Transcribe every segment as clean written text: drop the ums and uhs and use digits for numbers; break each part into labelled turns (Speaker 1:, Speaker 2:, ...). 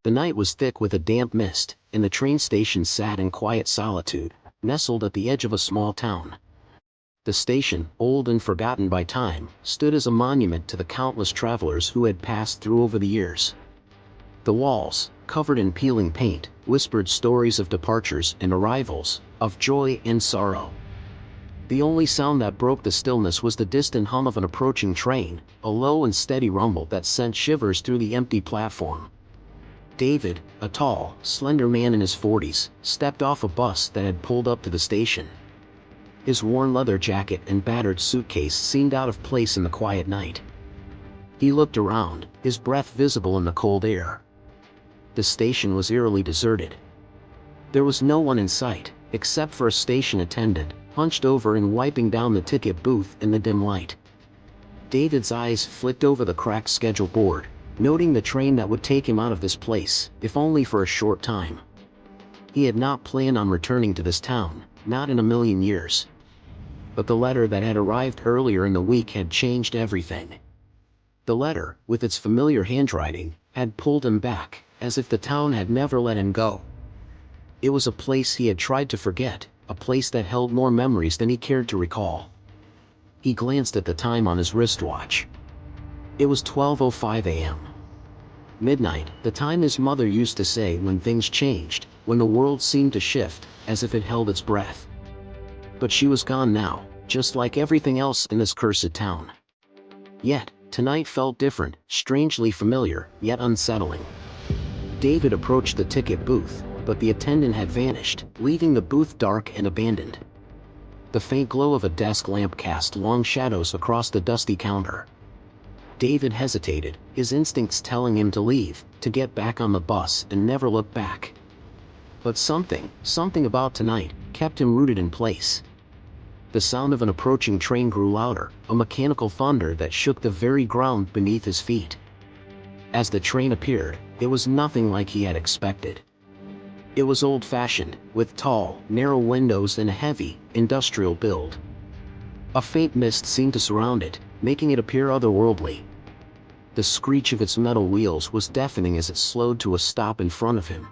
Speaker 1: The night was thick with a damp mist, and the train station sat in quiet solitude, nestled at the edge of a small town. The station, old and forgotten by time, stood as a monument to the countless travelers who had passed through over the years. The walls, covered in peeling paint, whispered stories of departures and arrivals, of joy and sorrow. The only sound that broke the stillness was the distant hum of an approaching train, a low and steady rumble that sent shivers through the empty platform. David, a tall, slender man in his 40s, stepped off a bus that had pulled up to the station. His worn leather jacket and battered suitcase seemed out of place in the quiet night. He looked around, his breath visible in the cold air. The station was eerily deserted. There was no one in sight, except for a station attendant, hunched over and wiping down the ticket booth in the dim light. David's eyes flicked over the cracked schedule board, noting the train that would take him out of this place, if only for a short time. He had not planned on returning to this town, not in a million years. But the letter that had arrived earlier in the week had changed everything. The letter, with its familiar handwriting, had pulled him back, as if the town had never let him go. It was a place he had tried to forget, a place that held more memories than he cared to recall. He glanced at the time on his wristwatch. It was 12:05 a.m. Midnight, the time his mother used to say when things changed, when the world seemed to shift, as if it held its breath. But she was gone now, just like everything else in this cursed town. Yet, tonight felt different, strangely familiar, yet unsettling. David approached the ticket booth, but the attendant had vanished, leaving the booth dark and abandoned. The faint glow of a desk lamp cast long shadows across the dusty counter. David hesitated, his instincts telling him to leave, to get back on the bus and never look back. But something about tonight, kept him rooted in place. The sound of an approaching train grew louder, a mechanical thunder that shook the very ground beneath his feet. As the train appeared, it was nothing like he had expected. It was old-fashioned, with tall, narrow windows and a heavy, industrial build. A faint mist seemed to surround it, making it appear otherworldly. The screech of its metal wheels was deafening as it slowed to a stop in front of him.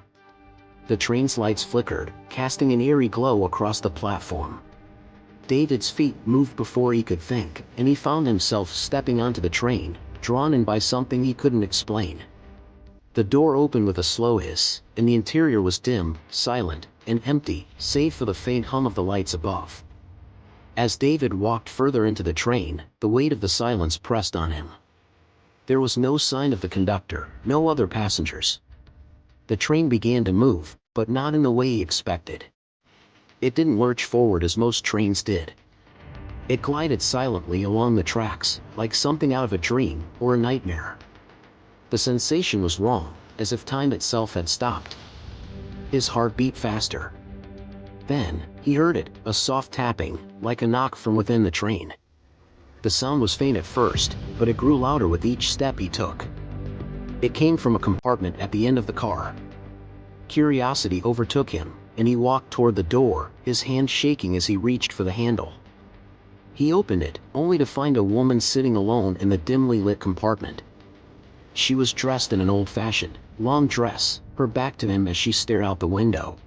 Speaker 1: The train's lights flickered, casting an eerie glow across the platform. David's feet moved before he could think, and he found himself stepping onto the train, drawn in by something he couldn't explain. The door opened with a slow hiss, and the interior was dim, silent, and empty, save for the faint hum of the lights above. As David walked further into the train, the weight of the silence pressed on him. There was no sign of the conductor, no other passengers. The train began to move, but not in the way he expected. It didn't lurch forward as most trains did. It glided silently along the tracks, like something out of a dream or a nightmare. The sensation was wrong, as if time itself had stopped. His heart beat faster. Then, he heard it, a soft tapping, like a knock from within the train. The sound was faint at first, but it grew louder with each step he took. It came from a compartment at the end of the car. Curiosity overtook him, and he walked toward the door, his hand shaking as he reached for the handle. He opened it, only to find a woman sitting alone in the dimly lit compartment. She was dressed in an old-fashioned, long dress, her back to him as she stared out the window.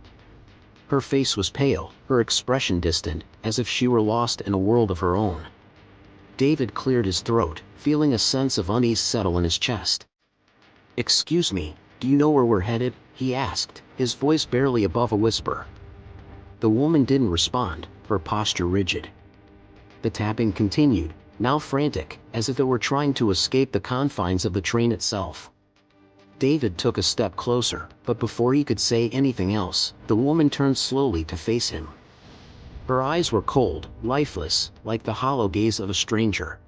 Speaker 1: Her face was pale, her expression distant, as if she were lost in a world of her own. David cleared his throat, feeling a sense of unease settle in his chest. "Excuse me, do you know where we're headed?" he asked, his voice barely above a whisper. The woman didn't respond, her posture rigid. The tapping continued, now frantic, as if it were trying to escape the confines of the train itself. David took a step closer, but before he could say anything else, the woman turned slowly to face him. Her eyes were cold, lifeless, like the hollow gaze of a stranger.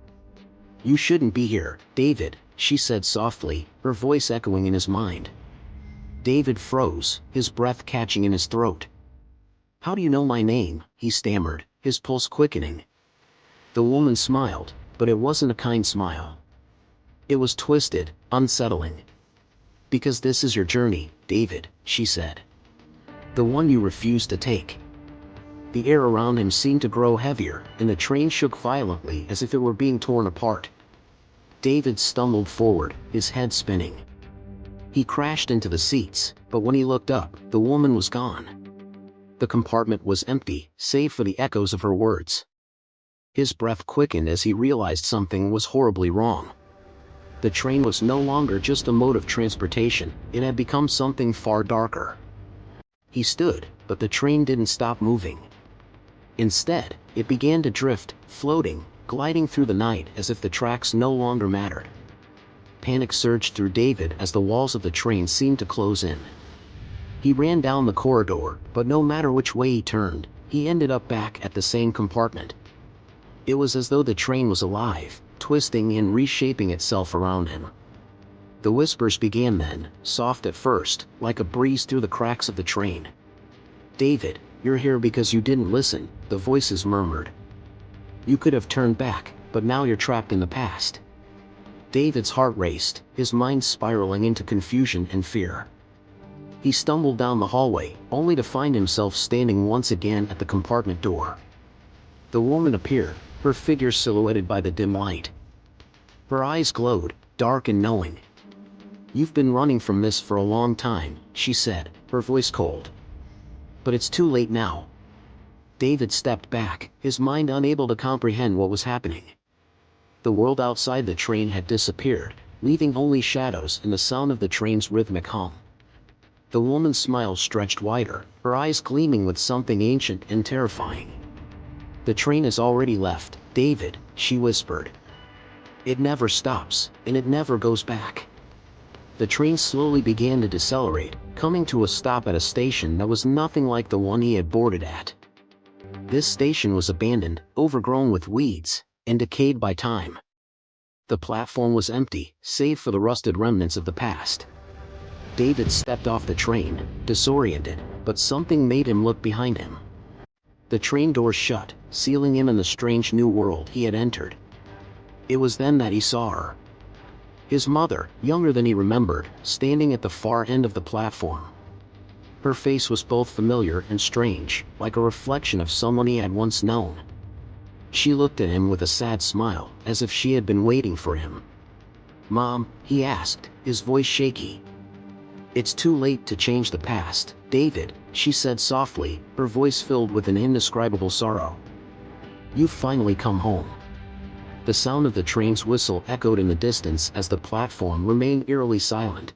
Speaker 1: "You shouldn't be here, David," she said softly, her voice echoing in his mind. David froze, his breath catching in his throat. "How do you know my name?" he stammered, his pulse quickening. The woman smiled, but it wasn't a kind smile. It was twisted, unsettling. "Because this is your journey, David," she said. "The one you refused to take." The air around him seemed to grow heavier, and the train shook violently as if it were being torn apart. David stumbled forward, his head spinning. He crashed into the seats, but when he looked up, the woman was gone. The compartment was empty, save for the echoes of her words. His breath quickened as he realized something was horribly wrong. The train was no longer just a mode of transportation, it had become something far darker. He stood, but the train didn't stop moving. Instead, it began to drift, floating, gliding through the night as if the tracks no longer mattered. Panic surged through David as the walls of the train seemed to close in. He ran down the corridor, but no matter which way he turned, he ended up back at the same compartment. It was as though the train was alive, twisting and reshaping itself around him. The whispers began then, soft at first, like a breeze through the cracks of the train. "David, you're here because you didn't listen," the voices murmured. "You could have turned back, but now you're trapped in the past." David's heart raced, his mind spiraling into confusion and fear. He stumbled down the hallway, only to find himself standing once again at the compartment door. The woman appeared, her figure silhouetted by the dim light. Her eyes glowed, dark and knowing. "You've been running from this for a long time," she said, her voice cold. "But it's too late now." David stepped back, his mind unable to comprehend what was happening. The world outside the train had disappeared, leaving only shadows and the sound of the train's rhythmic hum. The woman's smile stretched wider, her eyes gleaming with something ancient and terrifying. "The train has already left, David," she whispered. "It never stops, and it never goes back." The train slowly began to decelerate, coming to a stop at a station that was nothing like the one he had boarded at. This station was abandoned, overgrown with weeds, and decayed by time. The platform was empty, save for the rusted remnants of the past. David stepped off the train, disoriented, but something made him look behind him. The train doors shut, sealing him in the strange new world he had entered. It was then that he saw her. His mother, younger than he remembered, standing at the far end of the platform. Her face was both familiar and strange, like a reflection of someone he had once known. She looked at him with a sad smile, as if she had been waiting for him. "Mom?" he asked, his voice shaky. "It's too late to change the past, David," she said softly, her voice filled with an indescribable sorrow. "You've finally come home." The sound of the train's whistle echoed in the distance as the platform remained eerily silent.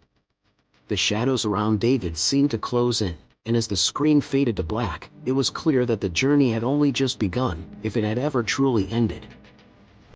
Speaker 1: The shadows around David seemed to close in, and as the screen faded to black, it was clear that the journey had only just begun, if it had ever truly ended.